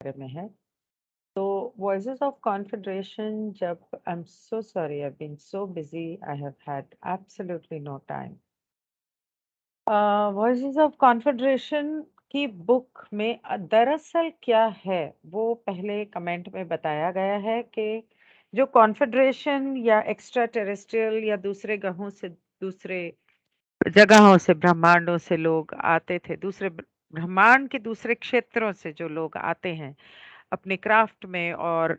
बारे में है। तो वॉइसेस ऑफ कॉन्फेडरेशन जब I am so sorry I have been so busy I have had absolutely no time. Voices of confederation की book में दरअसल क्या है वो पहले कमेंट में बताया गया है कि जो कॉन्फेडरेशन या एक्स्ट्रा टेरेस्ट्रियल या दूसरे ग्रहों से दूसरे जगहों से ब्रह्मांडों से लोग आते थे, दूसरे ब्रह्मांड के दूसरे क्षेत्रों से जो लोग आते हैं अपने क्राफ्ट में और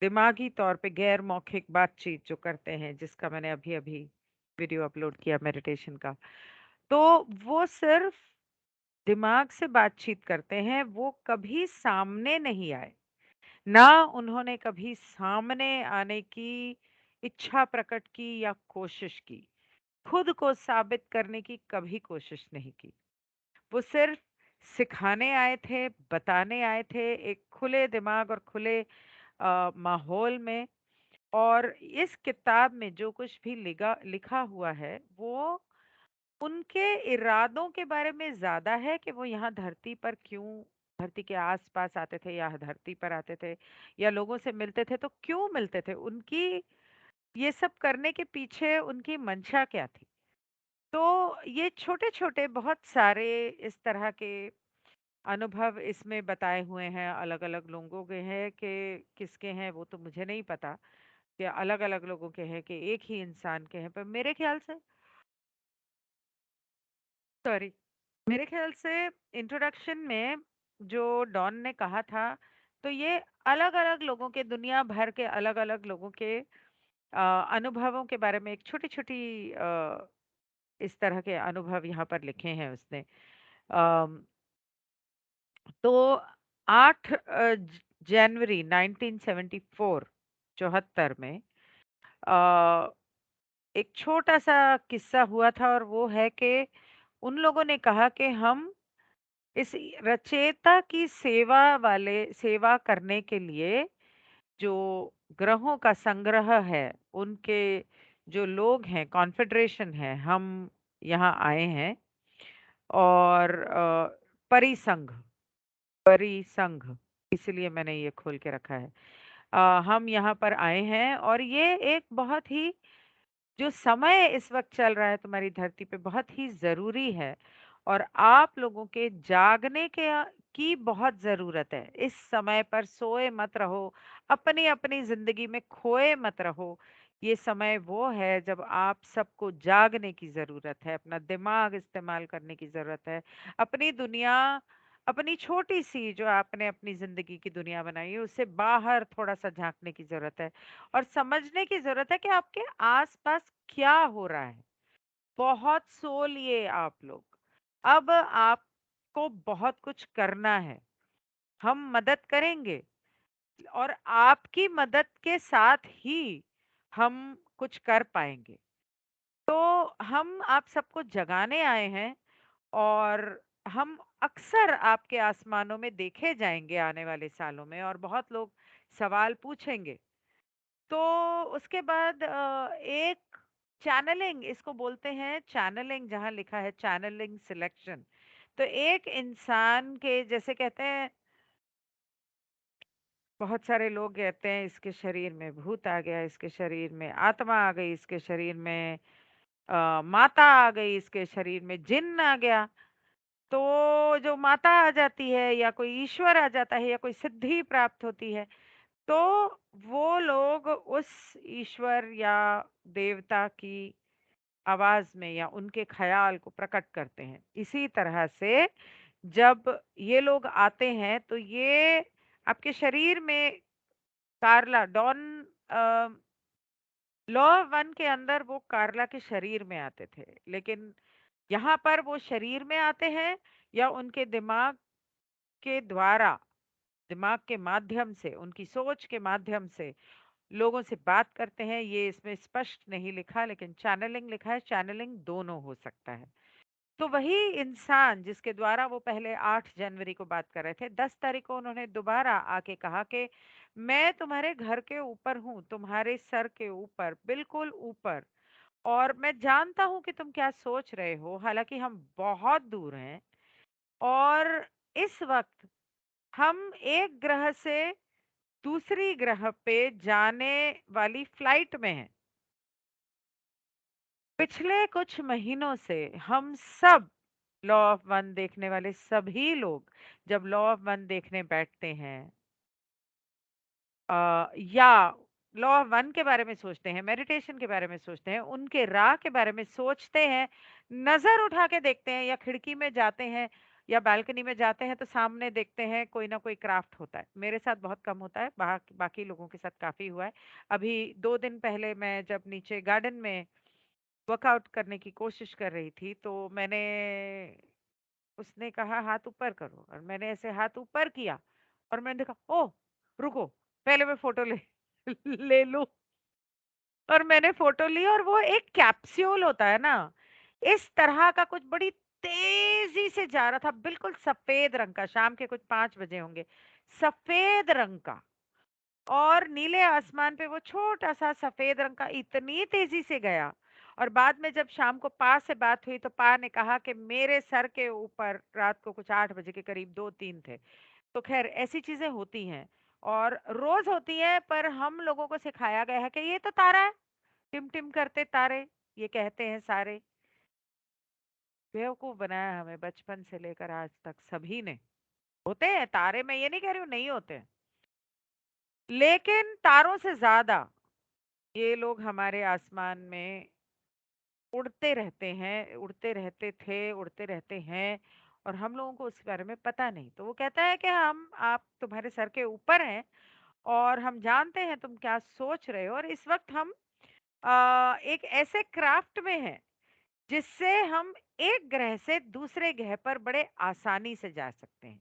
दिमागी तौर पे गैर मौखिक बातचीत जो करते हैं, जिसका मैंने अभी अभी वीडियो अपलोड किया मेडिटेशन का। तो वो सिर्फ दिमाग से बातचीत करते हैं, वो कभी सामने नहीं आए। ना उन्होंने कभी सामने आने की इच्छा प्रकट की या कोशिश की। खुद को साबित करने की कभी कोशिश नहीं की। वो सिर्फ सिखाने आए थे, बताने आए थे एक खुले दिमाग और खुले माहौल में। और इस किताब में जो कुछ भी लिखा लिखा हुआ है वो उनके इरादों के बारे में ज़्यादा है कि वो यहाँ धरती पर क्यों, धरती के आस-पास आते थे या धरती पर आते थे या लोगों से मिलते थे तो क्यों मिलते थे? उनकी ये सब करने के पीछे उनकी मंशा क्या थी? तो ये छोटे-छोटे बहुत सारे इस तरह के अनुभव इसमें बताए हुए हैं, अलग-अलग लोगों के हैं कि किसके हैं वो तो मुझे नहीं पता, कि अलग-अलग लोगों के हैं कि एक ही इंसान के हैं, पर मेरे ख्याल से सॉरी मेरे ख्याल से इंट्रोडक्शन में जो डॉन ने कहा था, तो ये अलग-अलग लोगों के दुनिया भर के अलग-अलग लोगों के अनुभवों के बारे में एक छोटी-छोटी इस तरह के अनुभव यहाँ पर लिखे हैं उसने। अम, तो 8 जनवरी 1974 74 में अ, एक छोटा-सा किस्सा हुआ था और वो है कि उन लोगों ने कहा कि हम इस रचयिता की सेवा करने के लिए जो ग्रहों का संग्रह है, उनके जो लोग हैं, कॉन्फ़ेडरेशन है, हम यहाँ आए हैं और परिसंघ परिसंघ इसलिए मैंने ये खोल के रखा है। हम यहाँ पर आए हैं और ये एक बहुत ही जो समय इस वक्त चल रहा है तुम्हारी धरती पे बहुत ही ज़रूरी है और आप लोगों के जागने की बहुत ज़रूरत है। इस समय पर सोए मत रहो, अपनी-अपनी ज़िंदगी में खोए मत रहो। ये समय वो है जब आप सबको जागने की ज़रूरत है, अपना दिमाग इस्तेमाल करने की ज़रूरत है। अपनी दुनिया, अपनी छोटी-सी जो आपने अपनी ज़िंदगी की दुनिया बनाई है, उससे बाहर थोड़ा-सा झाँकने की ज़रूरत है। और समझने की ज़रूरत है कि आपके आस-पास क्या हो रहा है। बहुत सो लिए आप लोग। अब आपको बहुत कुछ करना है। हम मदद करेंगे और आपकी मदद के साथ ही हम कुछ कर पाएँगे। तो हम आप सबको जगाने आए हैं और हम अक्सर आपके आसमानों में देखे जाएँगे आने वाले सालों में और बहुत लोग सवाल पूछेंगे। तो उसके बाद एक चैनलिंग इसको बोलते हैं चैनलिंग जहाँ लिखा है चैनलिंग सिलेक्शन। तो एक इंसान के जैसे कहते हैं बहुत सारे लोग कहते हैं इसके शरीर में भूत आ गया, इसके शरीर में आत्मा आ गई, इसके शरीर में माता आ गई, इसके शरीर में जिन्न आ गया। तो जो माता आ जाती है या कोई ईश्वर आ जाता है या कोई सिद्धि प्राप्त होती है तो वो लोग उस ईश्वर या देवता की आवाज में या उनके ख्याल को प्रकट करते हैं। इसी तरह से जब ये लोग आते हैं तो ये आपके शरीर में कार्ला डॉन लॉ वन के अंदर वो कार्ला के शरीर में आते थे, लेकिन यहाँ पर वो शरीर में आते हैं या उनके दिमाग के द्वारा, दिमाग के माध्यम से, उनकी सोच के माध्यम से लोगों से बात करते हैं। ये इसमें स्पष्ट नहीं लिखा लेकिन चैनलिंग लिखा है, चैनलिंग दोनों हो सकता है। तो वही इंसान जिसके द्वारा वो पहले 8 जनवरी को बात कर रहे थे, 10 तारीख को उन्होंने दोबारा आके कहा कि मैं तुम्हारे घर के ऊपर हूँ, तुम्हारे सर के ऊपर, बिल्कुल ऊपर और मैं जानता हूँ कि तुम क्या सोच रहे हो, हालाँकि हम बहुत दूर हैं और इस वक़्त हम एक ग्रह से दूसरी ग्रह पे जाने वाली फ्लाइट में हैं। पिछले कुछ महीनों से हम सब लॉ ऑफ वन देखने वाले सभी लोग जब लॉ ऑफ वन देखने बैठते हैं या लॉ ऑफ वन के बारे में सोचते हैं, मेडिटेशन के बारे में सोचते हैं, उनके राह के बारे में सोचते हैं, नजर उठा के देखते हैं या खिड़की में जाते हैं या बालकनी में जाते हैं तो सामने देखते हैं कोई ना कोई क्राफ्ट होता है। मेरे साथ बहुत कम होता है, बाकी लोगों के साथ काफी हुआ है। अभी 2 दिन पहले मैं जब नीचे गार्डन में वर्कआउट करने की कोशिश कर रही थी तो मैंने उसने कहा हाथ ऊपर करो और मैंने ऐसे हाथ ऊपर किया और मैंने देखा ओह रुको पहले मैं फोटो ले ले लूं। और मैंने फोटो ली और वो एक कैप्सूल होता है ना, इस तरह का कुछ बड़ी तेजी से जा रहा था, बिल्कुल सफेद रंग का, शाम के कुछ 5 बजे होंगे, सफेद रंग का। और नीले आसमान पे वो छोटा-सा सफ़ेद रंग का इतनी तेज़ी से गया और बाद में जब शाम को पा से बात हुई तो पा ने कहा कि मेरे सर के ऊपर रात को कुछ 8 बजे के करीब 2-3 थे। तो ख़ैर ऐसी चीज़ें होती हैं और रोज़ होती हैं, पर हम लोगों को सिखाया गया है कि ये तो तारा है, टिम-टिम करते तारे, ये कहते हैं सारे। बेवकूफ़ बनाया हमें बचपन से लेकर आज तक सभी ने। होते हैं तारे, मैं ये नहीं कह रही हूँ नहीं होते हैं, लेकिन तारों से ज़्यादा ये लोग हमारे आसमान में उड़ते रहते हैं, उड़ते रहते थे, उड़ते रहते हैं और हम लोगों को उसके बारे में पता नहीं। तो वो कहता है कि हम आप तुम्हारे सर के ऊपर हैं और हम जानते हैं तुम क्या सोच रहे हो और इस वक़्त हम एक ऐसे क्राफ्ट में हैं, जिससे हम एक ग्रह से दूसरे ग्रह पर बड़े आसानी से जा सकते हैं।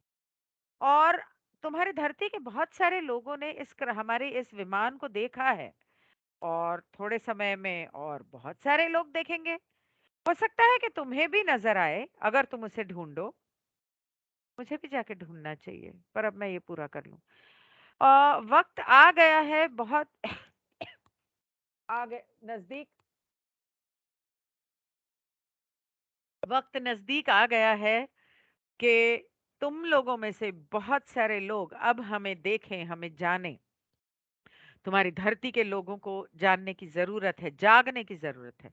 और तुम्हारी धरती के बहुत सारे लोगों ने हमारे इस विमान को देखा है और थोड़े समय में और बहुत सारे लोग देखेंगे। हो सकता है कि तुम्हें भी नज़र आए अगर तुम उसे ढूँढो। मुझे भी जाके ढूँढना चाहिए, पर अब मैं ये पूरा कर लूँ। वक़्त आ गया है बहुत आ गए नज़दीक वक़्त नज़दीक आ गया है कि तुम लोगों में से बहुत सारे लोग अब हमें देखें, हमें जानें। तुम्हारी धरती के लोगों को जानने की ज़रूरत है, जागने की ज़रूरत है।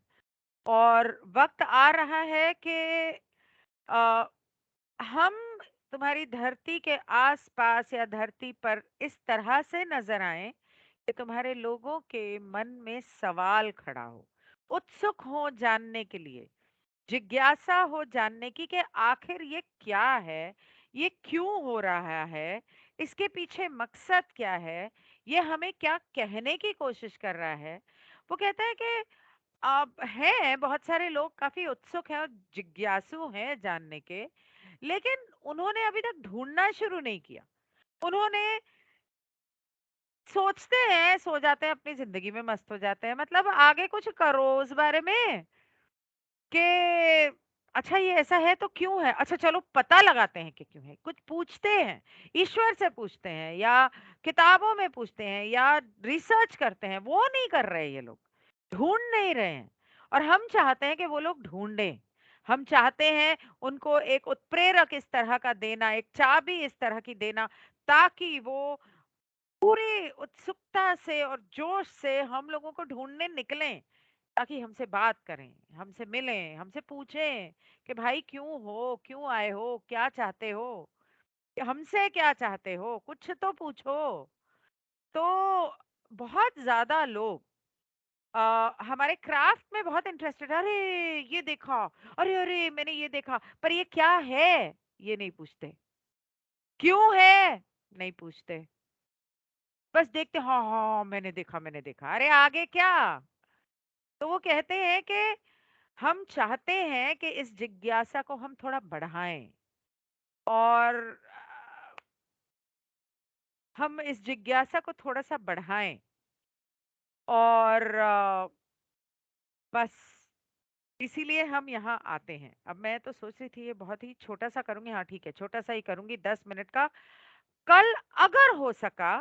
और वक़्त आ रहा है कि अ, हम तुम्हारी धरती के आस-पास या धरती पर इस तरह से नज़र आएँ कि तुम्हारे लोगों के मन में सवाल खड़ा हो, उत्सुक हो जानने के लिए, जिज्ञासा हो जानने की कि आखिर ये क्या है? ये क्यों हो रहा है? इसके पीछे मकसद क्या है? ये हमें क्या कहने की कोशिश कर रहा है? वो कहता है कि हैं बहुत सारे लोग काफ़ी उत्सुक हैं और जिज्ञासु हैं जानने के, लेकिन उन्होंने अभी तक ढूँढना शुरू नहीं किया। उन्होंने सोचते हैं, सो जाते हैं, अपनी ज़िंदगी में मस्त हो जाते हैं। मतलब आगे कुछ करो उस बारे में कि अच्छा ये ऐसा है तो क्यों है? अच्छा चलो पता लगाते हैं कि क्यों है। कुछ पूछते हैं, ईश्वर से पूछते हैं या किताबों में पूछते हैं या रिसर्च करते हैं, वो नहीं कर रहे ये लोग। ढूँढ नहीं रहे हैं और हम चाहते हैं कि वो लोग ढूँढें। हम चाहते हैं उनको एक उत्प्रेरक इस तरह का देना, एक चाबी इस तरह की देना ताकि वो पूरी उत्सुकता से और जोश से हम लोगों को ढूँढने निकलें। ताकि हमसे बात करें, हमसे मिलें, हमसे पूछें कि भाई क्यों हो? क्यों आए हो? क्या चाहते हो? हमसे क्या चाहते हो? कुछ तो पूछो। तो बहुत ज़्यादा लोग हमारे क्राफ्ट में बहुत इंटरेस्टेड है। अरे! ये देखा, अरे! मैंने ये देखा, पर ये क्या है? ये नहीं पूछते। क्यों है? नहीं पूछते। बस देखते हाँ, हाँ, मैंने देखा। अरे आगे क्या? तो वो कहते हैं कि हम चाहते हैं कि इस जिज्ञासा को हम थोड़ा बढ़ाएं और हम इस जिज्ञासा को थोड़ा-सा बढ़ाएं और बस इसीलिए हम यहाँ आते हैं। अब मैं तो सोच रही थी ये बहुत ही छोटा-सा करूँगी, हाँ ठीक है, छोटा-सा ही करूँगी 10 मिनट का। कल अगर हो सका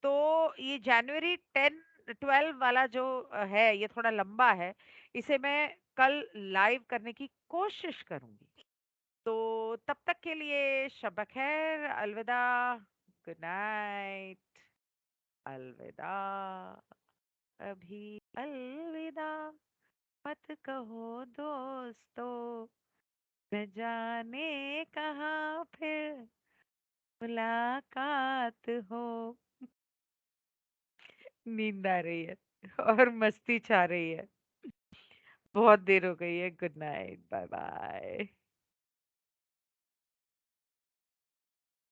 तो ये जनवरी 10 12 वाला जो है ये थोड़ा लंबा है, इसे मैं कल लाइव करने की कोशिश करूँगी। तो तब तक के लिए शब बखैर, अलविदा, गुड नाइट, अलविदा, अभी अलविदा मत कहो दोस्तों, न जाने कहाँ फिर मुलाकात हो। नींद आ रही है और मस्ती छा रही है। बहुत देर हो गई है। Good night, bye bye.